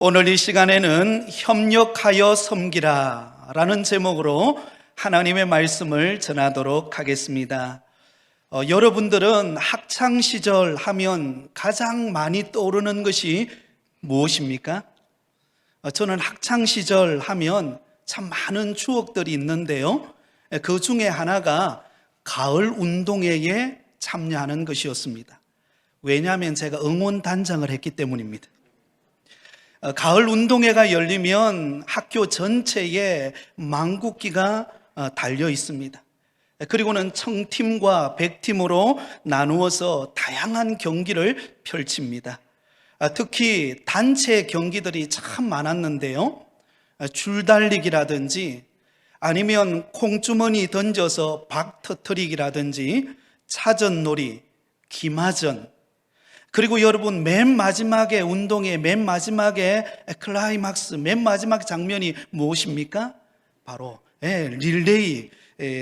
오늘 이 시간에는 협력하여 섬기라 라는 제목으로 하나님의 말씀을 전하도록 하겠습니다. 여러분들은 학창시절 하면 가장 많이 떠오르는 것이 무엇입니까? 저는 학창시절 하면 참 많은 추억들이 있는데요, 그 중에 하나가 가을 운동회에 참여하는 것이었습니다. 왜냐하면 제가 응원단장을 했기 때문입니다. 가을 운동회가 열리면 학교 전체에 망국기가 달려 있습니다. 그리고는 청팀과 백팀으로 나누어서 다양한 경기를 펼칩니다. 특히 단체 경기들이 참 많았는데요, 줄달리기라든지 아니면 콩주머니 던져서 박 터뜨리기라든지 차전놀이, 기마전, 그리고 여러분, 맨 마지막에 운동의 맨 마지막에 클라이막스, 맨 마지막 장면이 무엇입니까? 바로 릴레이,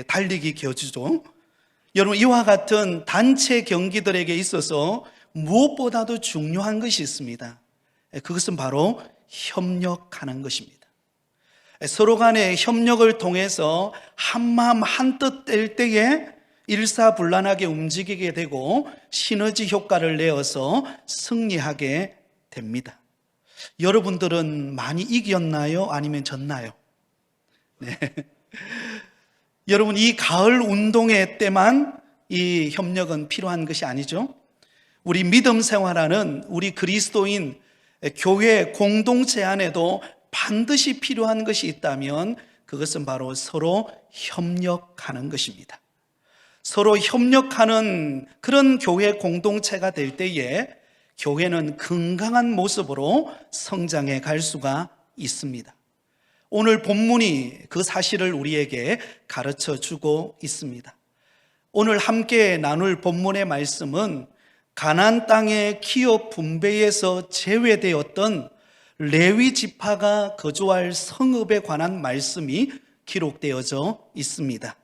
달리기 교주죠. 여러분, 이와 같은 단체 경기들에게 있어서 무엇보다도 중요한 것이 있습니다. 그것은 바로 협력하는 것입니다. 서로 간의 협력을 통해서 한마음 한뜻 될 때에 일사불란하게 움직이게 되고 시너지 효과를 내어서 승리하게 됩니다. 여러분들은 많이 이겼나요? 아니면 졌나요? 네. 여러분, 이 가을 운동회 때만 이 협력은 필요한 것이 아니죠. 우리 믿음 생활하는 우리 그리스도인 교회 공동체 안에도 반드시 필요한 것이 있다면 그것은 바로 서로 협력하는 것입니다. 서로 협력하는 그런 교회 공동체가 될 때에 교회는 건강한 모습으로 성장해 갈 수가 있습니다. 오늘 본문이 그 사실을 우리에게 가르쳐 주고 있습니다. 오늘 함께 나눌 본문의 말씀은 가나안 땅의 기업 분배에서 제외되었던 레위 지파가 거주할 성읍에 관한 말씀이 기록되어져 있습니다.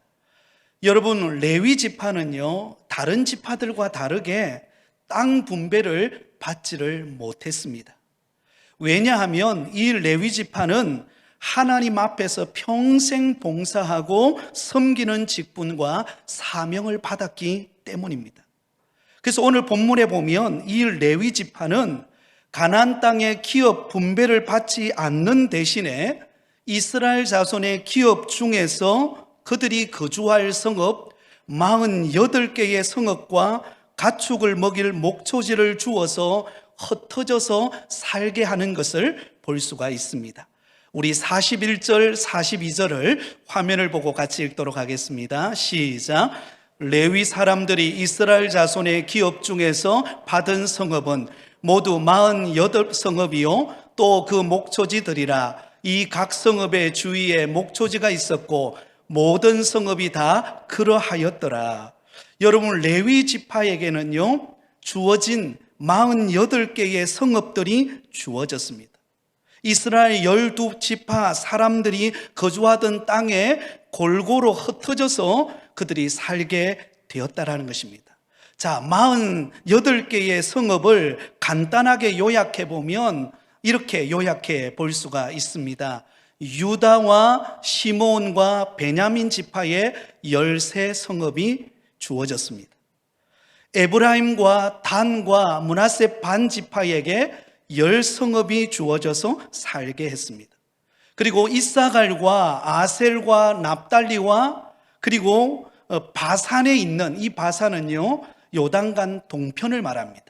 여러분, 레위 지파는요, 다른 지파들과 다르게 땅 분배를 받지를 못했습니다. 왜냐하면 이 레위 지파는 하나님 앞에서 평생 봉사하고 섬기는 직분과 사명을 받았기 때문입니다. 그래서 오늘 본문에 보면 이 레위 지파는 가나안 땅의 기업 분배를 받지 않는 대신에 이스라엘 자손의 기업 중에서 그들이 거주할 성읍 48개의 성읍과 가축을 먹일 목초지를 주어서 흩어져서 살게 하는 것을 볼 수가 있습니다. 우리 41절, 42절을 화면을 보고 같이 읽도록 하겠습니다. 시작. 레위 사람들이 이스라엘 자손의 기업 중에서 받은 성읍은 모두 48성읍이요 또 그 목초지들이라. 이 각 성읍의 주위에 목초지가 있었고 모든 성읍이 다 그러하였더라. 여러분, 레위 지파에게는요 주어진 48개의 성읍들이 주어졌습니다. 이스라엘 12지파 사람들이 거주하던 땅에 골고루 흩어져서 그들이 살게 되었다라는 것입니다. 자, 48개의 성읍을 간단하게 요약해 보면 이렇게 요약해 볼 수가 있습니다. 유다와 시므온과 베냐민 지파의 13성읍이 주어졌습니다. 에브라임과 단과 므낫세 반 지파에게 10성읍이 주어져서 살게 했습니다. 그리고 이사갈과 아셀과 납달리와 그리고 바산에 있는, 이 바산은요 요단강 동편을 말합니다.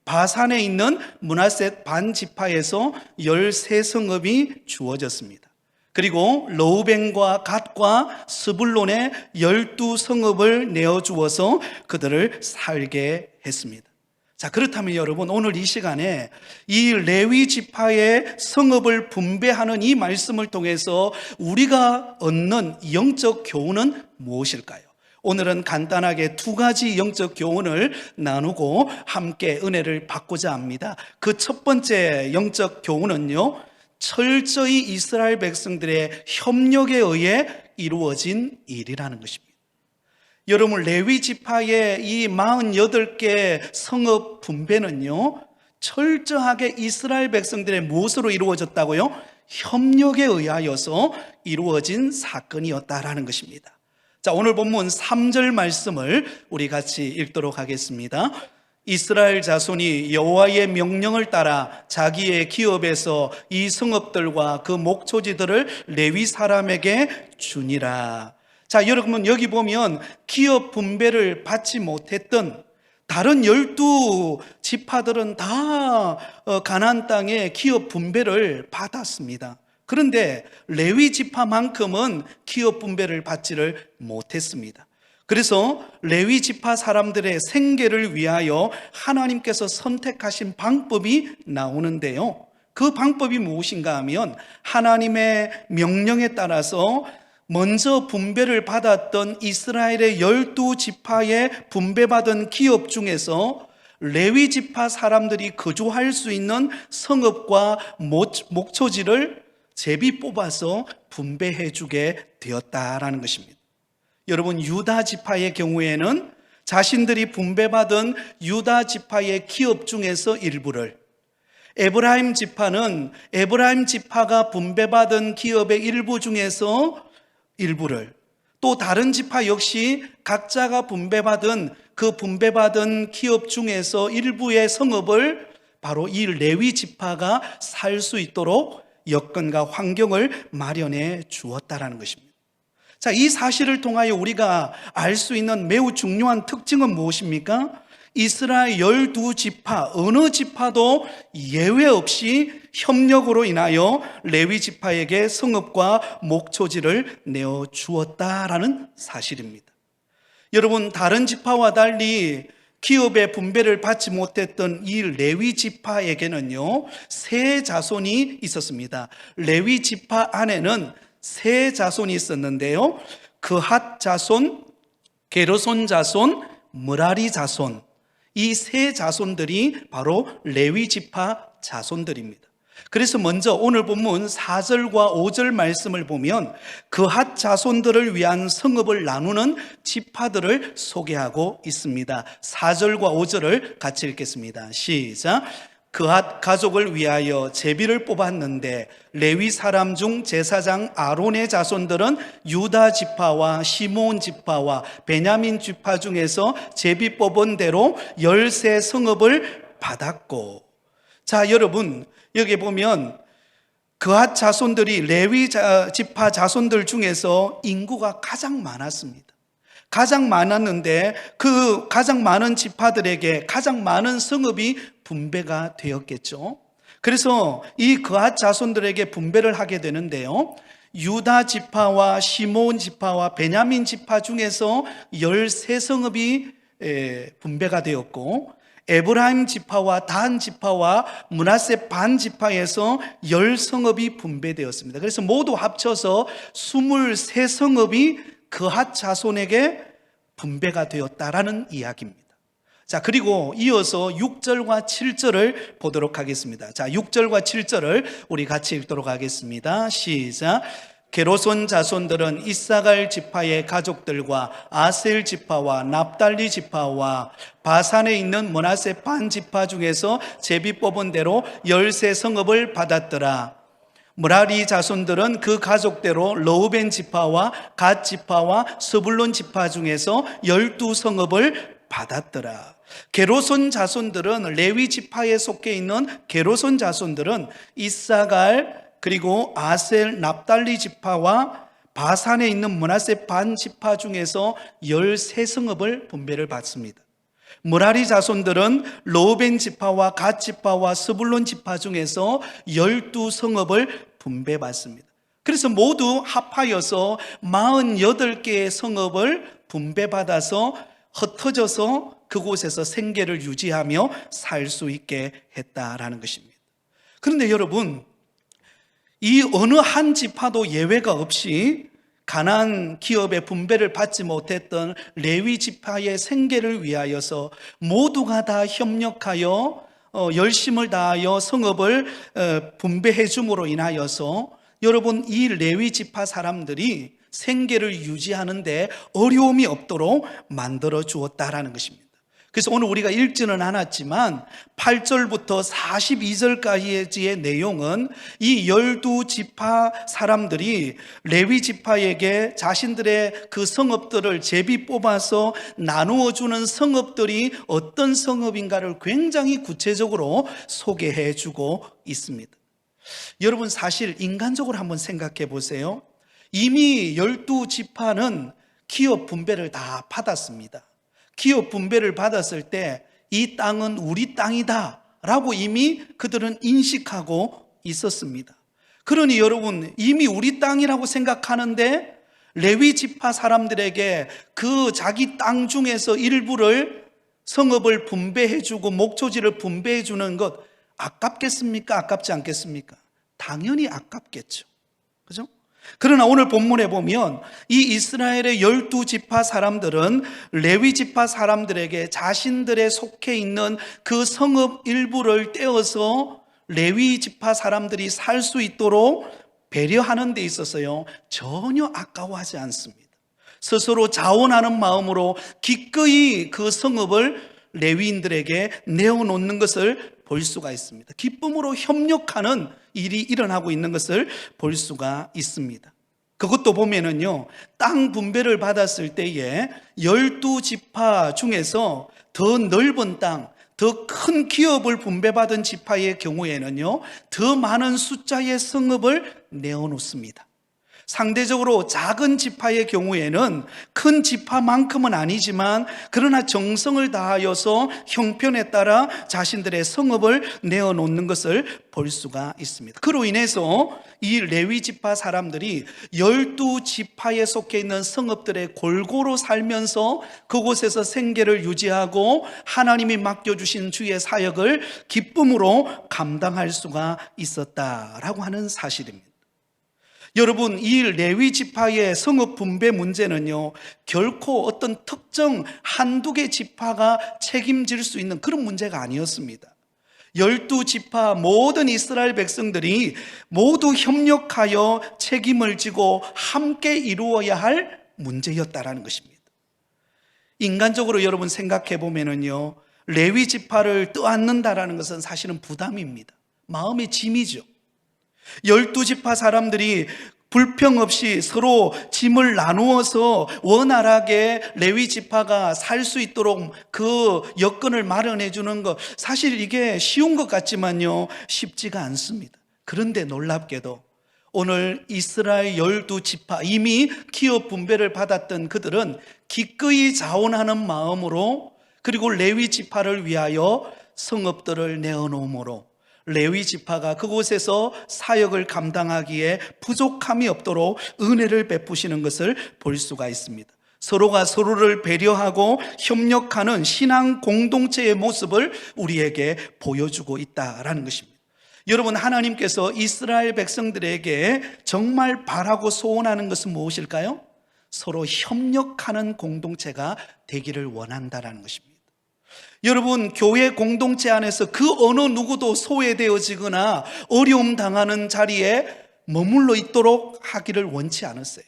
바산에 있는 므낫세 반 지파에서 13성읍이 주어졌습니다. 그리고 르우벤과 갓과 스불론의 12성읍을 내어주어서 그들을 살게 했습니다. 자, 그렇다면 여러분, 오늘 이 시간에 이 레위 지파의 성읍을 분배하는 이 말씀을 통해서 우리가 얻는 영적 교훈은 무엇일까요? 오늘은 간단하게 두 가지 영적 교훈을 나누고 함께 은혜를 받고자 합니다. 그 첫 번째 영적 교훈은요, 철저히 이스라엘 백성들의 협력에 의해 이루어진 일이라는 것입니다. 여러분, 레위 지파의 이 48개 성읍 분배는요 철저하게 이스라엘 백성들의 무엇으로 이루어졌다고요? 협력에 의하여서 이루어진 사건이었다라는 것입니다. 자, 오늘 본문 3절 말씀을 우리 같이 읽도록 하겠습니다. 이스라엘 자손이 여호와의 명령을 따라 자기의 기업에서 이 성읍들과 그 목초지들을 레위 사람에게 주니라. 자, 여러분 여기 보면 기업 분배를 받지 못했던 다른 12지파들은 다 가나안 땅에 기업 분배를 받았습니다. 그런데 레위 지파만큼은 기업 분배를 받지를 못했습니다. 그래서 레위 지파 사람들의 생계를 위하여 하나님께서 선택하신 방법이 나오는데요. 그 방법이 무엇인가 하면 하나님의 명령에 따라서 먼저 분배를 받았던 이스라엘의 12지파에 분배받은 기업 중에서 레위 지파 사람들이 거주할 수 있는 성읍과 목초지를 제비 뽑아서 분배해 주게 되었다라는 것입니다. 여러분, 유다 지파의 경우에는 자신들이 분배받은 유다 지파의 기업 중에서 일부를, 에브라임 지파는 에브라임 지파가 분배받은 기업의 일부 중에서 일부를, 또 다른 지파 역시 각자가 분배받은 그 분배받은 기업 중에서 일부의 성읍을 바로 이 레위 지파가 살 수 있도록 여건과 환경을 마련해 주었다라는 것입니다. 자, 이 사실을 통하여 우리가 알 수 있는 매우 중요한 특징은 무엇입니까? 이스라엘 12지파 어느 지파도 예외 없이 협력으로 인하여 레위 지파에게 성읍과 목초지를 내어 주었다라는 사실입니다. 여러분, 다른 지파와 달리 기업의 분배를 받지 못했던 이 레위 지파에게는요, 세 자손이 있었습니다. 레위 지파 안에는 세 자손이 있었는데요, 그핫 자손, 게르손 자손, 므라리 자손, 이 세 자손들이 바로 레위 지파 자손들입니다. 그래서 먼저 오늘 본문 4절과 5절 말씀을 보면 그핫 자손들을 위한 성읍을 나누는 지파들을 소개하고 있습니다. 4절과 5절을 같이 읽겠습니다. 시작. 그핫 가족을 위하여 제비를 뽑았는데 레위 사람 중 제사장 아론의 자손들은 유다 지파와 시므온 지파와 베냐민 지파 중에서 제비 뽑은 대로 13성읍을 받았고. 자, 여러분 여기 보면 그핫 자손들이 레위 지파 자손들 중에서 인구가 가장 많았습니다. 가장 많았는데 그 가장 많은 지파들에게 가장 많은 성읍이 분배가 되었겠죠. 그래서 이 그핫 자손들에게 분배를 하게 되는데요, 유다 지파와 시므온 지파와 베냐민 지파 중에서 13성읍이 분배가 되었고, 에브라임 지파와 단 지파와 므낫세 반 지파에서 10성읍이 분배되었습니다. 그래서 모두 합쳐서 23성읍이 그핫 자손에게 분배가 되었다라는 이야기입니다. 자, 그리고 이어서 6절과 7절을 보도록 하겠습니다. 자, 6절과 7절을 우리 같이 읽도록 하겠습니다. 시작. 게르손 자손들은 이사갈 지파의 가족들과 아셀 지파와 납달리 지파와 바산에 있는 므낫세 반 지파 중에서 제비 뽑은 대로 13성읍을 받았더라. 므라리 자손들은 그 가족대로 르우벤 지파와 갓 지파와 스불론 지파 중에서 12성읍을 받았더라. 게르손 자손들은 레위 지파에 속해 있는 게르손 자손들은 이사갈 그리고 아셀 납달리 지파와 바산에 있는 므낫세 반 지파 중에서 13성읍을 분배를 받습니다. 므라리 자손들은 르우벤 지파와 갓 지파와 스불론 지파 중에서 12성읍을 분배받습니다. 그래서 모두 합하여서 48개의 성읍을 분배받아서 흩어져서 그곳에서 생계를 유지하며 살 수 있게 했다라는 것입니다. 그런데 여러분, 이 어느 한 지파도 예외가 없이 가나안 기업의 분배를 받지 못했던 레위 지파의 생계를 위하여서 모두가 다 협력하여 열심을 다하여 성읍을 분배해 줌으로 인하여서 여러분, 이 레위 지파 사람들이 생계를 유지하는데 어려움이 없도록 만들어 주었다라는 것입니다. 그래서 오늘 우리가 읽지는 않았지만 8절부터 42절까지의 내용은 이 12지파 사람들이 레위 지파에게 자신들의 그 성읍들을 제비 뽑아서 나누어 주는 성읍들이 어떤 성읍인가를 굉장히 구체적으로 소개해 주고 있습니다. 여러분, 사실 인간적으로 한번 생각해 보세요. 이미 12지파는 기업 분배를 다 받았습니다. 기업 분배를 받았을 때 이 땅은 우리 땅이다 라고 이미 그들은 인식하고 있었습니다. 그러니 여러분, 이미 우리 땅이라고 생각하는데 레위 지파 사람들에게 그 자기 땅 중에서 일부를 성읍을 분배해 주고 목초지를 분배해 주는 것 아깝겠습니까? 아깝지 않겠습니까? 당연히 아깝겠죠. 그죠? 그러나 오늘 본문에 보면 이 이스라엘의 12지파 사람들은 레위 지파 사람들에게 자신들의 속해 있는 그 성읍 일부를 떼어서 레위 지파 사람들이 살 수 있도록 배려하는 데 있어서요, 전혀 아까워하지 않습니다. 스스로 자원하는 마음으로 기꺼이 그 성읍을 레위인들에게 내어놓는 것을 볼 수가 있습니다. 기쁨으로 협력하는 일이 일어나고 있는 것을 볼 수가 있습니다. 그것도 보면은요, 땅 분배를 받았을 때에 12지파 중에서 더 넓은 땅, 더 큰 기업을 분배받은 지파의 경우에는요, 더 많은 숫자의 성읍을 내어놓습니다. 상대적으로 작은 지파의 경우에는 큰 지파만큼은 아니지만 그러나 정성을 다하여서 형편에 따라 자신들의 성읍을 내어놓는 것을 볼 수가 있습니다. 그로 인해서 이 레위 지파 사람들이 12지파에 속해 있는 성읍들에 골고루 살면서 그곳에서 생계를 유지하고 하나님이 맡겨주신 주의 사역을 기쁨으로 감당할 수가 있었다라고 하는 사실입니다. 여러분, 이 레위 지파의 성읍 분배 문제는요, 결코 어떤 특정 한두 개 지파가 책임질 수 있는 그런 문제가 아니었습니다. 12지파 모든 이스라엘 백성들이 모두 협력하여 책임을 지고 함께 이루어야 할 문제였다라는 것입니다. 인간적으로 여러분 생각해 보면은요, 레위 지파를 떠안는다라는 것은 사실은 부담입니다. 마음의 짐이죠. 12지파 사람들이 불평 없이 서로 짐을 나누어서 원활하게 레위 지파가 살 수 있도록 그 여건을 마련해 주는 것, 사실 이게 쉬운 것 같지만요, 쉽지가 않습니다. 그런데 놀랍게도 오늘 이스라엘 12지파, 이미 기업 분배를 받았던 그들은 기꺼이 자원하는 마음으로, 그리고 레위 지파를 위하여 성읍들을 내어놓음으로 레위 지파가 그곳에서 사역을 감당하기에 부족함이 없도록 은혜를 베푸시는 것을 볼 수가 있습니다. 서로가 서로를 배려하고 협력하는 신앙 공동체의 모습을 우리에게 보여주고 있다라는 것입니다. 여러분, 하나님께서 이스라엘 백성들에게 정말 바라고 소원하는 것은 무엇일까요? 서로 협력하는 공동체가 되기를 원한다라는 것입니다. 여러분, 교회 공동체 안에서 그 어느 누구도 소외되어지거나 어려움 당하는 자리에 머물러 있도록 하기를 원치 않았어요.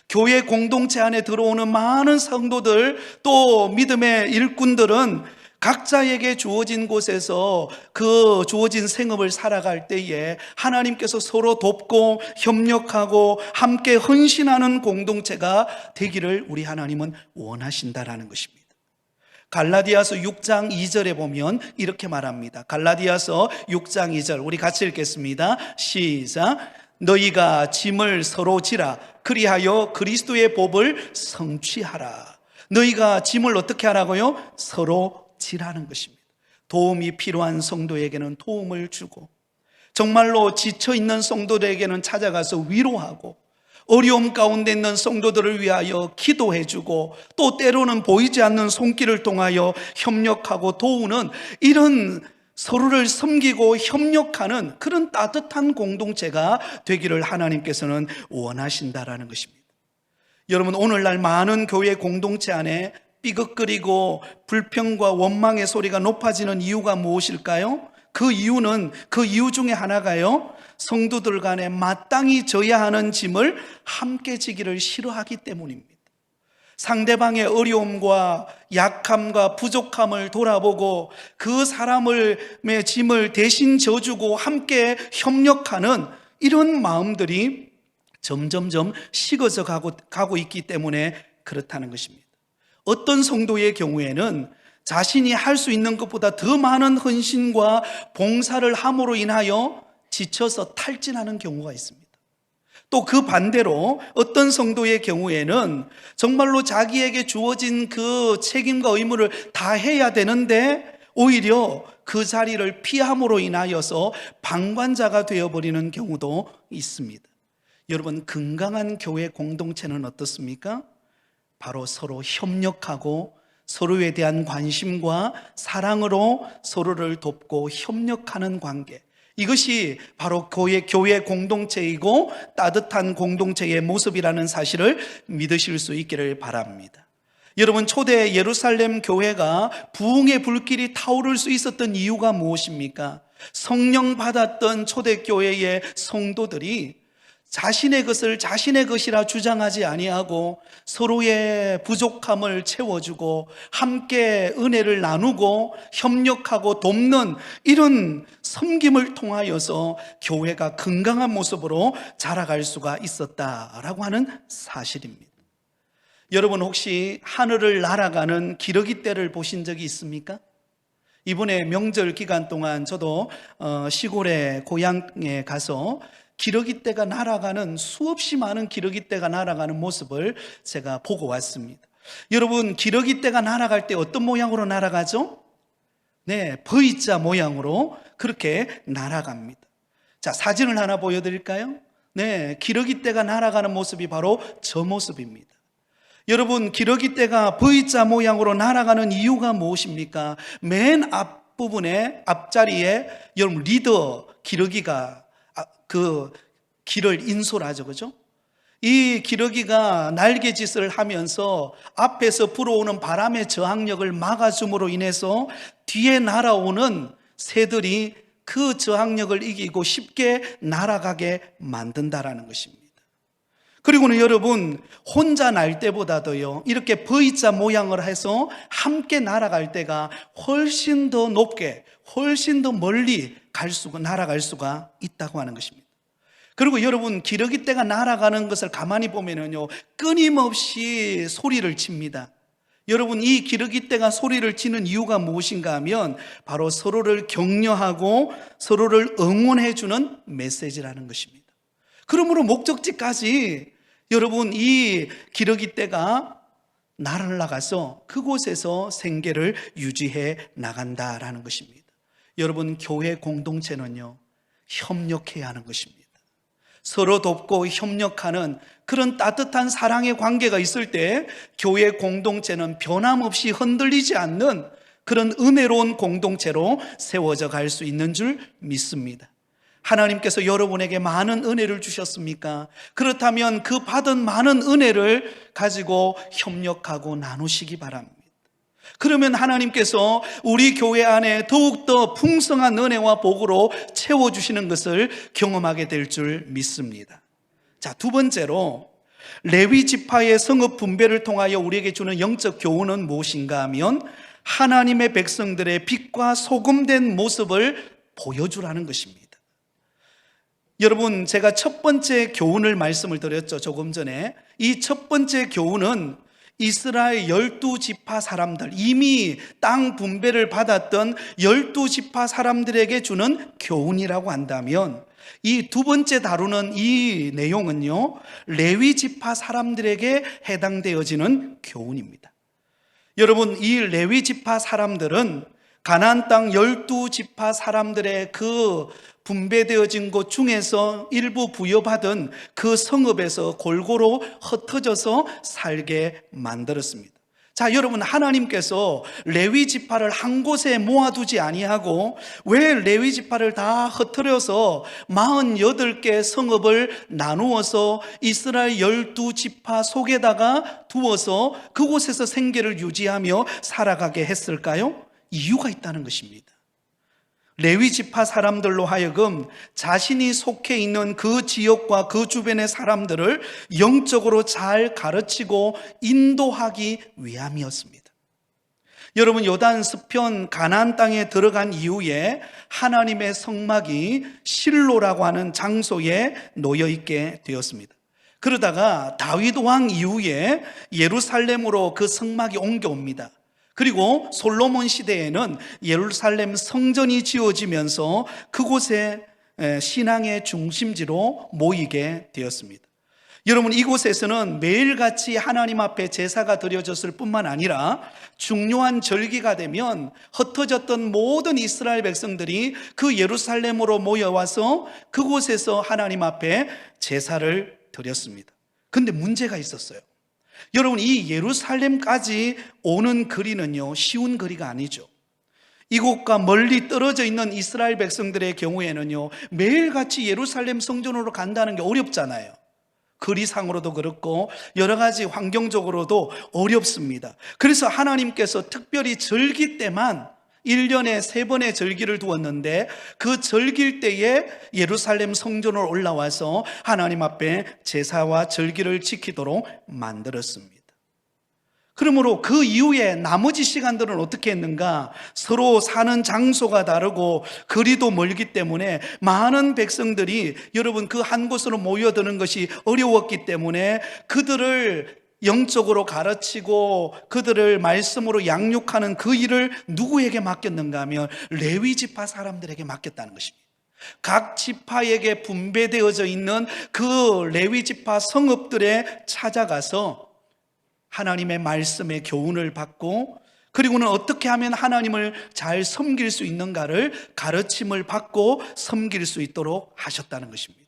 교회 공동체 안에 들어오는 많은 성도들, 또 믿음의 일꾼들은 각자에게 주어진 곳에서 그 주어진 생업을 살아갈 때에 하나님께서 서로 돕고 협력하고 함께 헌신하는 공동체가 되기를 우리 하나님은 원하신다라는 것입니다. 갈라디아서 6장 2절에 보면 이렇게 말합니다. 갈라디아서 6장 2절, 우리 같이 읽겠습니다. 시작. 너희가 짐을 서로 지라. 그리하여 그리스도의 법을 성취하라. 너희가 짐을 어떻게 하라고요? 서로 지라는 것입니다. 도움이 필요한 성도에게는 도움을 주고, 정말로 지쳐있는 성도들에게는 찾아가서 위로하고, 어려움 가운데 있는 성도들을 위하여 기도해주고, 또 때로는 보이지 않는 손길을 통하여 협력하고 도우는, 이런 서로를 섬기고 협력하는 그런 따뜻한 공동체가 되기를 하나님께서는 원하신다라는 것입니다. 여러분, 오늘날 많은 교회 공동체 안에 삐걱거리고 불평과 원망의 소리가 높아지는 이유가 무엇일까요? 그 이유 중에 하나가요, 성도들 간에 마땅히 져야 하는 짐을 함께 지기를 싫어하기 때문입니다. 상대방의 어려움과 약함과 부족함을 돌아보고 그 사람의 짐을 대신 져주고 함께 협력하는 이런 마음들이 점점점 식어져 가고 있기 때문에 그렇다는 것입니다. 어떤 성도의 경우에는 자신이 할 수 있는 것보다 더 많은 헌신과 봉사를 함으로 인하여 지쳐서 탈진하는 경우가 있습니다. 또 그 반대로 어떤 성도의 경우에는 정말로 자기에게 주어진 그 책임과 의무를 다 해야 되는데 오히려 그 자리를 피함으로 인하여서 방관자가 되어버리는 경우도 있습니다. 여러분, 건강한 교회 공동체는 어떻습니까? 바로 서로 협력하고 서로에 대한 관심과 사랑으로 서로를 돕고 협력하는 관계, 이것이 바로 교회 공동체이고 따뜻한 공동체의 모습이라는 사실을 믿으실 수 있기를 바랍니다. 여러분, 초대 예루살렘 교회가 부흥의 불길이 타오를 수 있었던 이유가 무엇입니까? 성령 받았던 초대교회의 성도들이 자신의 것을 자신의 것이라 주장하지 아니하고 서로의 부족함을 채워주고 함께 은혜를 나누고 협력하고 돕는 이런 섬김을 통하여서 교회가 건강한 모습으로 자라갈 수가 있었다라고 하는 사실입니다. 여러분, 혹시 하늘을 날아가는 기러기 떼를 보신 적이 있습니까? 이번에 명절 기간 동안 저도 시골의 고향에 가서 기러기 떼가 날아가는, 수없이 많은 기러기 떼가 날아가는 모습을 제가 보고 왔습니다. 여러분, 기러기 떼가 날아갈 때 어떤 모양으로 날아가죠? 네, V자 모양으로 그렇게 날아갑니다. 자, 사진을 하나 보여드릴까요? 네, 기러기 떼가 날아가는 모습이 바로 저 모습입니다. 여러분, 기러기 떼가 V자 모양으로 날아가는 이유가 무엇입니까? 맨 앞부분에, 앞자리에 여러분 리더 기러기가 그 길을 인솔하죠, 그죠? 이 기러기가 날개짓을 하면서 앞에서 불어오는 바람의 저항력을 막아줌으로 인해서 뒤에 날아오는 새들이 그 저항력을 이기고 쉽게 날아가게 만든다라는 것입니다. 그리고는 여러분, 혼자 날 때보다도요, 이렇게 V자 모양을 해서 함께 날아갈 때가 훨씬 더 높게, 훨씬 더 멀리 날아갈 수가 있다고 하는 것입니다. 그리고 여러분, 기러기 떼가 날아가는 것을 가만히 보면은요, 끊임없이 소리를 칩니다. 여러분, 이 기러기 떼가 소리를 치는 이유가 무엇인가 하면 바로 서로를 격려하고 서로를 응원해주는 메시지라는 것입니다. 그러므로 목적지까지 여러분, 이 기러기 떼가 날아가서 그곳에서 생계를 유지해 나간다라는 것입니다. 여러분, 교회 공동체는요, 협력해야 하는 것입니다. 서로 돕고 협력하는 그런 따뜻한 사랑의 관계가 있을 때 교회 공동체는 변함없이 흔들리지 않는 그런 은혜로운 공동체로 세워져 갈 수 있는 줄 믿습니다. 하나님께서 여러분에게 많은 은혜를 주셨습니까? 그렇다면 그 받은 많은 은혜를 가지고 협력하고 나누시기 바랍니다. 그러면 하나님께서 우리 교회 안에 더욱더 풍성한 은혜와 복으로 채워주시는 것을 경험하게 될 줄 믿습니다. 자, 두 번째로 레위 지파의 성읍 분배를 통하여 우리에게 주는 영적 교훈은 무엇인가 하면 하나님의 백성들의 빛과 소금된 모습을 보여주라는 것입니다. 여러분, 제가 첫 번째 교훈을 말씀을 드렸죠, 조금 전에. 이 첫 번째 교훈은 이스라엘 12지파 사람들, 이미 땅 분배를 받았던 12지파 사람들에게 주는 교훈이라고 한다면, 이 두 번째 다루는 이 내용은요, 레위 지파 사람들에게 해당되어지는 교훈입니다. 여러분, 이 레위 지파 사람들은 가나안 땅 12지파 사람들의 그 분배되어진 곳 중에서 일부 부여받은 그 성읍에서 골고루 흩어져서 살게 만들었습니다. 자, 여러분, 하나님께서 레위 지파를 한 곳에 모아두지 아니하고 왜 레위 지파를 다 흩어려서 48개 성읍을 나누어서 이스라엘 12지파 속에다가 두어서 그곳에서 생계를 유지하며 살아가게 했을까요? 이유가 있다는 것입니다. 레위 지파 사람들로 하여금 자신이 속해 있는 그 지역과 그 주변의 사람들을 영적으로 잘 가르치고 인도하기 위함이었습니다. 여러분, 요단 서편 가나안 땅에 들어간 이후에 하나님의 성막이 실로라고 하는 장소에 놓여 있게 되었습니다. 그러다가 다윗 왕 이후에 예루살렘으로 그 성막이 옮겨옵니다. 그리고 솔로몬 시대에는 예루살렘 성전이 지어지면서 그곳에 신앙의 중심지로 모이게 되었습니다. 여러분, 이곳에서는 매일같이 하나님 앞에 제사가 드려졌을 뿐만 아니라 중요한 절기가 되면 흩어졌던 모든 이스라엘 백성들이 그 예루살렘으로 모여와서 그곳에서 하나님 앞에 제사를 드렸습니다. 근데 문제가 있었어요. 여러분, 이 예루살렘까지 오는 거리는요, 쉬운 거리가 아니죠. 이곳과 멀리 떨어져 있는 이스라엘 백성들의 경우에는요, 매일같이 예루살렘 성전으로 간다는 게 어렵잖아요. 거리상으로도 그렇고 여러 가지 환경적으로도 어렵습니다. 그래서 하나님께서 특별히 절기 때만 1년에 3번의 절기를 두었는데 그 절기 때에 예루살렘 성전으로 올라와서 하나님 앞에 제사와 절기를 지키도록 만들었습니다. 그러므로 그 이후에 나머지 시간들은 어떻게 했는가? 서로 사는 장소가 다르고 거리도 멀기 때문에 많은 백성들이 여러분 그 한 곳으로 모여드는 것이 어려웠기 때문에 그들을 영적으로 가르치고 그들을 말씀으로 양육하는 그 일을 누구에게 맡겼는가 하면 레위 지파 사람들에게 맡겼다는 것입니다. 각 지파에게 분배되어져 있는 그 레위 지파 성읍들에 찾아가서 하나님의 말씀의 교훈을 받고 그리고는 어떻게 하면 하나님을 잘 섬길 수 있는가를 가르침을 받고 섬길 수 있도록 하셨다는 것입니다.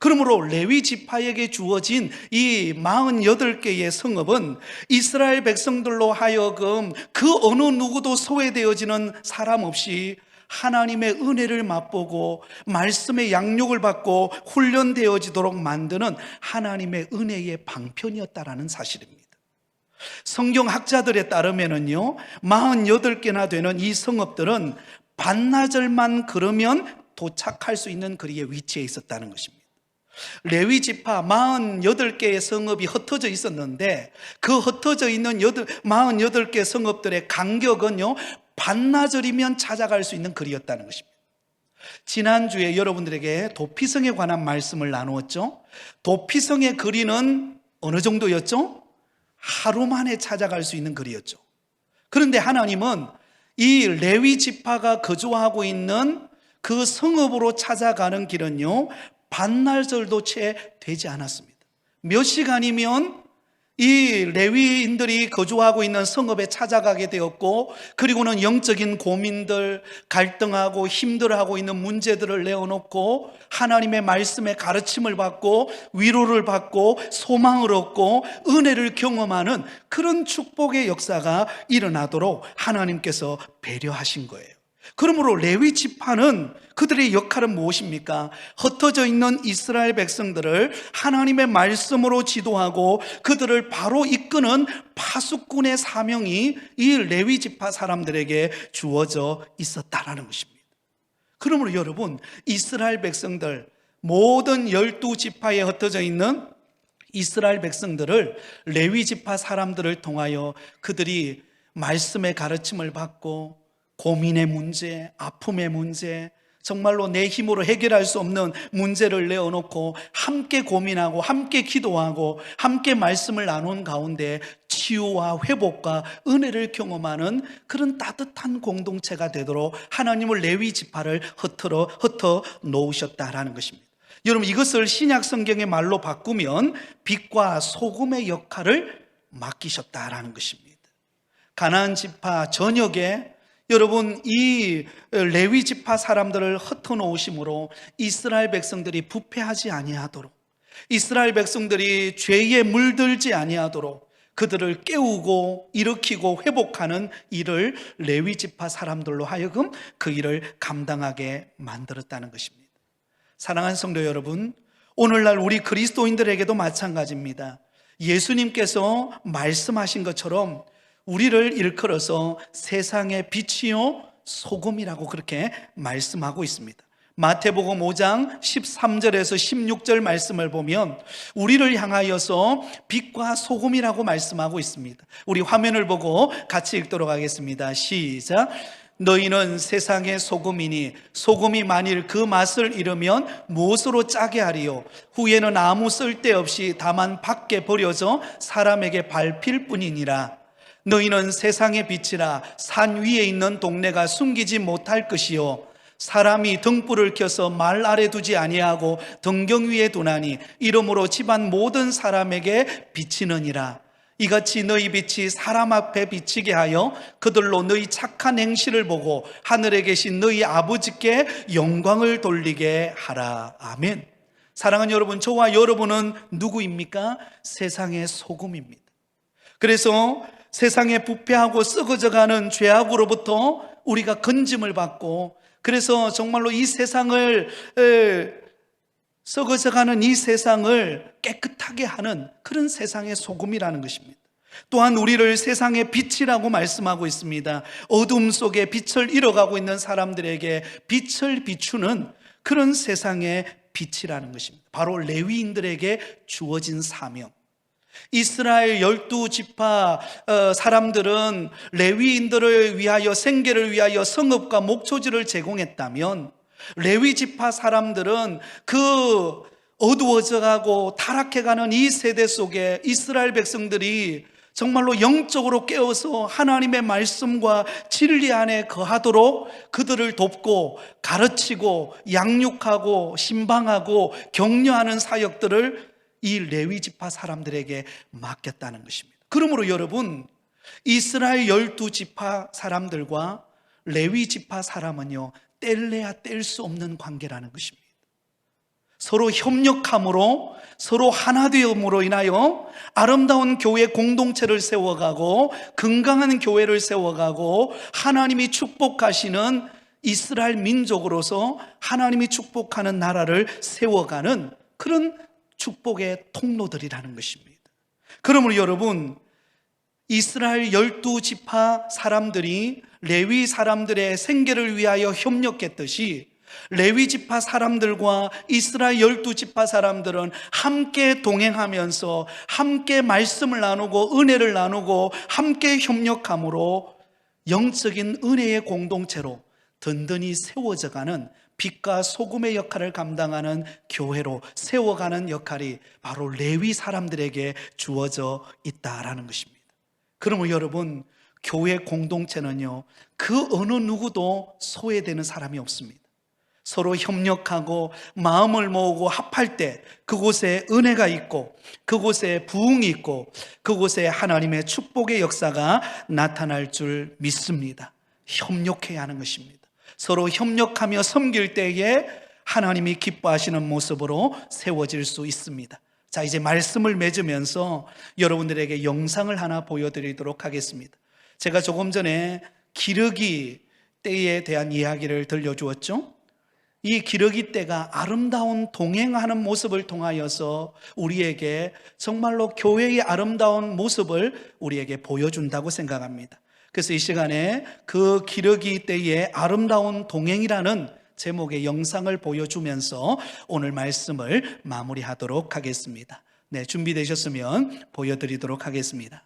그러므로 레위 지파에게 주어진 이 48개의 성읍은 이스라엘 백성들로 하여금 그 어느 누구도 소외되어지는 사람 없이 하나님의 은혜를 맛보고 말씀의 양육을 받고 훈련되어지도록 만드는 하나님의 은혜의 방편이었다라는 사실입니다. 성경학자들에 따르면은요, 48개나 되는 이 성읍들은 반나절만 걸으면 도착할 수 있는 거리에 위치해 있었다는 것입니다. 레위 지파 48개의 성읍이 흩어져 있었는데 그 흩어져 있는 48개 성읍들의 간격은요, 반나절이면 찾아갈 수 있는 거리였다는 것입니다. 지난주에 여러분들에게 도피성에 관한 말씀을 나누었죠. 도피성의 거리는 어느 정도였죠? 하루 만에 찾아갈 수 있는 거리였죠. 그런데 하나님은 이 레위 지파가 거주하고 있는 그 성읍으로 찾아가는 길은요, 반나절도 채 되지 않았습니다. 몇 시간이면 이 레위인들이 거주하고 있는 성읍에 찾아가게 되었고 그리고는 영적인 고민들, 갈등하고 힘들어하고 있는 문제들을 내어놓고 하나님의 말씀의 가르침을 받고 위로를 받고 소망을 얻고 은혜를 경험하는 그런 축복의 역사가 일어나도록 하나님께서 배려하신 거예요. 그러므로 레위 지파는 그들의 역할은 무엇입니까? 흩어져 있는 이스라엘 백성들을 하나님의 말씀으로 지도하고 그들을 바로 이끄는 파수꾼의 사명이 이 레위 지파 사람들에게 주어져 있었다라는 것입니다. 그러므로 여러분, 이스라엘 백성들 모든 12지파에 흩어져 있는 이스라엘 백성들을 레위 지파 사람들을 통하여 그들이 말씀의 가르침을 받고 고민의 문제, 아픔의 문제, 정말로 내 힘으로 해결할 수 없는 문제를 내어놓고 함께 고민하고 함께 기도하고 함께 말씀을 나눈 가운데 치유와 회복과 은혜를 경험하는 그런 따뜻한 공동체가 되도록 하나님을 레위 지파를 흩어 놓으셨다라는 것입니다. 여러분, 이것을 신약 성경의 말로 바꾸면 빛과 소금의 역할을 맡기셨다라는 것입니다. 가나안 지파 전역에 여러분, 이 레위 지파 사람들을 흩어 놓으심으로 이스라엘 백성들이 부패하지 아니하도록, 이스라엘 백성들이 죄에 물들지 아니하도록 그들을 깨우고 일으키고 회복하는 일을 레위 지파 사람들로 하여금 그 일을 감당하게 만들었다는 것입니다. 사랑하는 성도 여러분, 오늘날 우리 그리스도인들에게도 마찬가지입니다. 예수님께서 말씀하신 것처럼 우리를 일컬어서 세상의 빛이요 소금이라고 그렇게 말씀하고 있습니다. 마태복음 5장 13절에서 16절 말씀을 보면 우리를 향하여서 빛과 소금이라고 말씀하고 있습니다. 우리 화면을 보고 같이 읽도록 하겠습니다. 시작. 너희는 세상의 소금이니 소금이 만일 그 맛을 잃으면 무엇으로 짜게 하리요? 후에는 아무 쓸데없이 다만 밖에 버려져 사람에게 밟힐 뿐이니라. 너희는 세상의 빛이라. 산 위에 있는 동네가 숨기지 못할 것이요 사람이 등불을 켜서 말 아래 두지 아니하고 등경 위에 두나니 이러므로 집안 모든 사람에게 비치느니라. 이같이 너희 빛이 사람 앞에 비치게 하여 그들로 너희 착한 행실을 보고 하늘에 계신 너희 아버지께 영광을 돌리게 하라. 아멘. 사랑하는 여러분, 저와 여러분은 누구입니까? 세상의 소금입니다. 그래서 세상에 부패하고 썩어져가는 죄악으로부터 우리가 건짐을 받고, 그래서 정말로 이 세상을 썩어져가는 이 세상을 깨끗하게 하는 그런 세상의 소금이라는 것입니다. 또한 우리를 세상의 빛이라고 말씀하고 있습니다. 어둠 속에 빛을 잃어가고 있는 사람들에게 빛을 비추는 그런 세상의 빛이라는 것입니다. 바로 레위인들에게 주어진 사명. 이스라엘 12지파 사람들은 레위인들을 위하여, 생계를 위하여 성읍과 목초지를 제공했다면, 레위지파 사람들은 그 어두워져가고 타락해가는 이 세대 속에 이스라엘 백성들이 정말로 영적으로 깨어서 하나님의 말씀과 진리 안에 거하도록 그들을 돕고 가르치고 양육하고 신방하고 격려하는 사역들을 이 레위 지파 사람들에게 맡겼다는 것입니다. 그러므로 여러분, 이스라엘 12지파 사람들과 레위 지파 사람은요, 뗄래야 뗄 수 없는 관계라는 것입니다. 서로 협력함으로, 서로 하나됨으로 인하여 아름다운 교회 공동체를 세워가고 건강한 교회를 세워가고 하나님이 축복하시는 이스라엘 민족으로서 하나님이 축복하는 나라를 세워가는 그런 축복의 통로들이라는 것입니다. 그러므로 여러분, 이스라엘 12지파 사람들이 레위 사람들의 생계를 위하여 협력했듯이 레위 지파 사람들과 이스라엘 12지파 사람들은 함께 동행하면서 함께 말씀을 나누고 은혜를 나누고 함께 협력함으로 영적인 은혜의 공동체로 든든히 세워져가는 빛과 소금의 역할을 감당하는 교회로 세워가는 역할이 바로 레위 사람들에게 주어져 있다라는 것입니다. 그러면 여러분, 교회 공동체는요, 그 어느 누구도 소외되는 사람이 없습니다. 서로 협력하고 마음을 모으고 합할 때 그곳에 은혜가 있고 그곳에 부흥이 있고 그곳에 하나님의 축복의 역사가 나타날 줄 믿습니다. 협력해야 하는 것입니다. 서로 협력하며 섬길 때에 하나님이 기뻐하시는 모습으로 세워질 수 있습니다. 자, 이제 말씀을 맺으면서 여러분들에게 영상을 하나 보여드리도록 하겠습니다. 제가 조금 전에 기러기 때에 대한 이야기를 들려주었죠. 이 기러기 때가 아름다운 동행하는 모습을 통하여서 우리에게 정말로 교회의 아름다운 모습을 우리에게 보여준다고 생각합니다. 그래서 이 시간에 그 기러기 때의 아름다운 동행이라는 제목의 영상을 보여주면서 오늘 말씀을 마무리하도록 하겠습니다. 네, 준비되셨으면 보여드리도록 하겠습니다.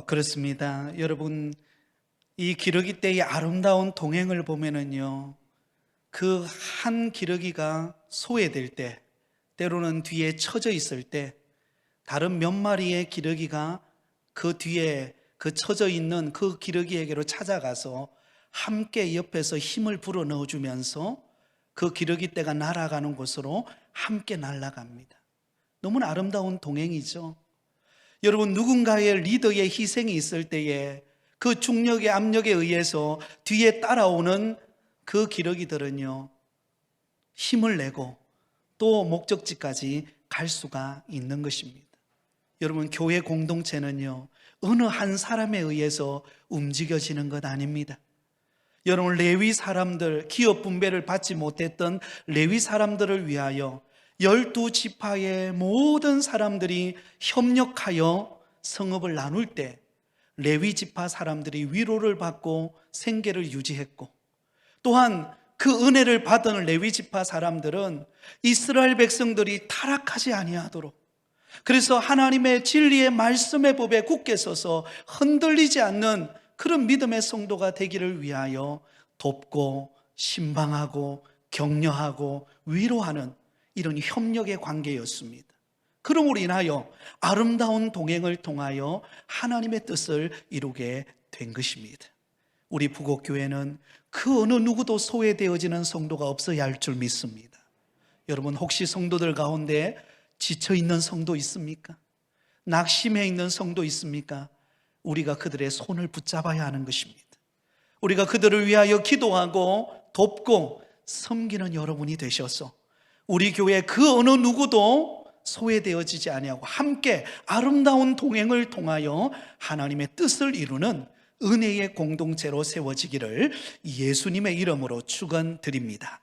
그렇습니다. 여러분, 이 기러기 때의 아름다운 동행을 보면은요, 그 한 기러기가 소외될 때, 때로는 뒤에 처져 있을 때, 다른 몇 마리의 기러기가 그 뒤에 그 처져 있는 그 기러기에게로 찾아가서 함께 옆에서 힘을 불어 넣어주면서 그 기러기 떼가 날아가는 곳으로 함께 날아갑니다. 너무나 아름다운 동행이죠. 여러분, 누군가의 리더의 희생이 있을 때에 그 중력의 압력에 의해서 뒤에 따라오는 그 기러기들은요, 힘을 내고 또 목적지까지 갈 수가 있는 것입니다. 여러분, 교회 공동체는요, 어느 한 사람에 의해서 움직여지는 것 아닙니다. 여러분, 레위 사람들, 기업 분배를 받지 못했던 레위 사람들을 위하여 12지파의 모든 사람들이 협력하여 성읍을 나눌 때 레위 지파 사람들이 위로를 받고 생계를 유지했고, 또한 그 은혜를 받은 레위 지파 사람들은 이스라엘 백성들이 타락하지 아니하도록, 그래서 하나님의 진리의 말씀의 법에 굳게 서서 흔들리지 않는 그런 믿음의 성도가 되기를 위하여 돕고 신방하고 격려하고 위로하는 이런 협력의 관계였습니다. 그러므로 인하여 아름다운 동행을 통하여 하나님의 뜻을 이루게 된 것입니다. 우리 부곡교회는 그 어느 누구도 소외되어지는 성도가 없어야 할 줄 믿습니다. 여러분, 혹시 성도들 가운데 지쳐있는 성도 있습니까? 낙심해 있는 성도 있습니까? 우리가 그들의 손을 붙잡아야 하는 것입니다. 우리가 그들을 위하여 기도하고 돕고 섬기는 여러분이 되셔서 우리 교회 그 어느 누구도 소외되어지지 아니하고 함께 아름다운 동행을 통하여 하나님의 뜻을 이루는 은혜의 공동체로 세워지기를 예수님의 이름으로 축원드립니다.